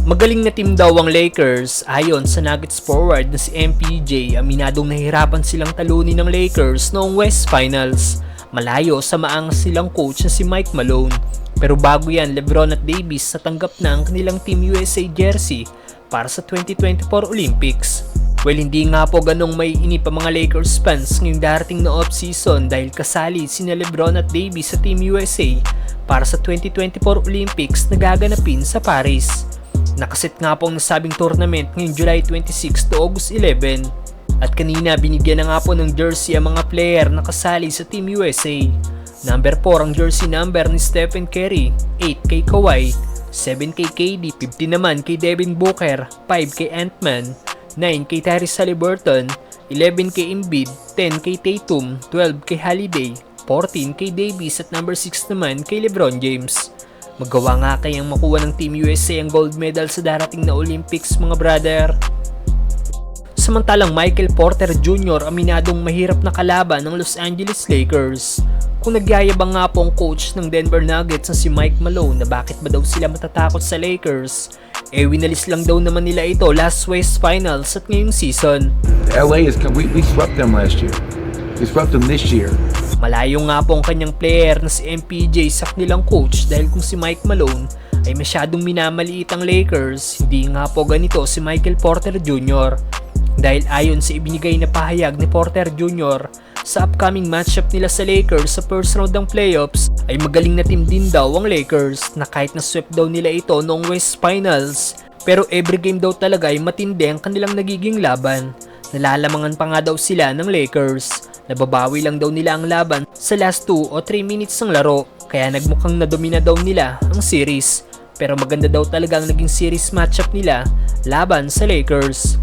Magaling na team daw ang Lakers ayon sa Nuggets forward na si MPJ. Aminadong nahihirapan silang talunin ng Lakers noong West Finals. Malayo sa maangas silang coach na si Mike Malone. Pero bago yan, LeBron at Davis natanggap na ang kanilang Team USA jersey para sa 2024 Olympics. Well, hindi nga po ganong may inip ang mga Lakers fans ngayong darating na off-season dahil kasali sina LeBron at Davis sa Team USA para sa 2024 Olympics na gaganapin sa Paris. Nakaset nga po ang nasabing tournament ngayong July 26 to August 11 at kanina binigyan na nga po ng jersey ang mga player na kasali sa Team USA. Number 4 ang jersey number ni Stephen Curry, 8 kay Kawhi, 7 kay KD, 50 naman kay Devin Booker, 5 kay Ant-Man, 9 kay Tyrese Haliburton, 11 kay Embiid, 10 kay Tatum, 12 kay Holiday, 14 kay Davis at number 6 naman kay LeBron James. Magawa nga kayang makuha ng Team USA ang gold medal sa darating na Olympics mga brother. Samantalang Michael Porter Jr. aminadong mahirap na kalaban ng Los Angeles Lakers. Kung nagyayabang nga po ang coach ng Denver Nuggets na si Mike Malone na bakit ba daw sila matatakot sa Lakers, winalis lang daw naman nila ito last West Finals at ngayong season. LA is we swept them last year. We swept them this year. Malayo nga po ang kanyang player na si MPJ sa kanilang coach dahil kung si Mike Malone ay masyadong minamaliit ang Lakers, hindi nga po ganito si Michael Porter Jr. Dahil ayon sa ibinigay na pahayag ni Porter Jr. sa upcoming matchup nila sa Lakers sa first round ng playoffs ay magaling na team din daw ang Lakers na kahit na swept daw nila ito noong West Finals pero every game daw talaga ay matindi ang kanilang nagiging laban. Nalalamangan pa nga daw sila ng Lakers. Nababawi lang daw nila ang laban sa last 2 o 3 minutes ng laro kaya nagmukhang nadomina daw nila ang series. Pero maganda daw talaga ang naging series matchup nila laban sa Lakers.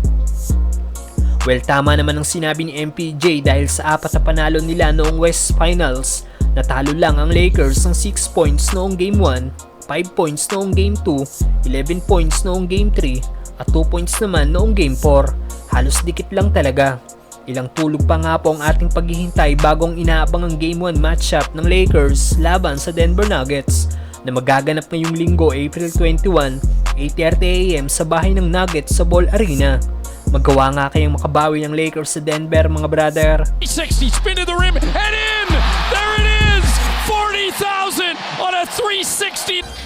Well, tama naman ang sinabi ni MPJ dahil sa 4 na panalo nila noong West Finals. Natalo lang ang Lakers ng 6 points noong Game 1, 5 points noong Game 2, 11 points noong Game 3, at 2 points naman noong Game 4. Halos dikit lang talaga. Ilang tulog pa nga po ang ating paghihintay bagong inaabang ang Game 1 matchup ng Lakers laban sa Denver Nuggets na magaganap ngayong linggo April 21, 8:30 AM sa bahay ng Nuggets sa Ball Arena. Magawa nga kayang makabawi ng Lakers sa Denver mga brother. 360 spin to the rim and in! There it is! 40,000 on a 360!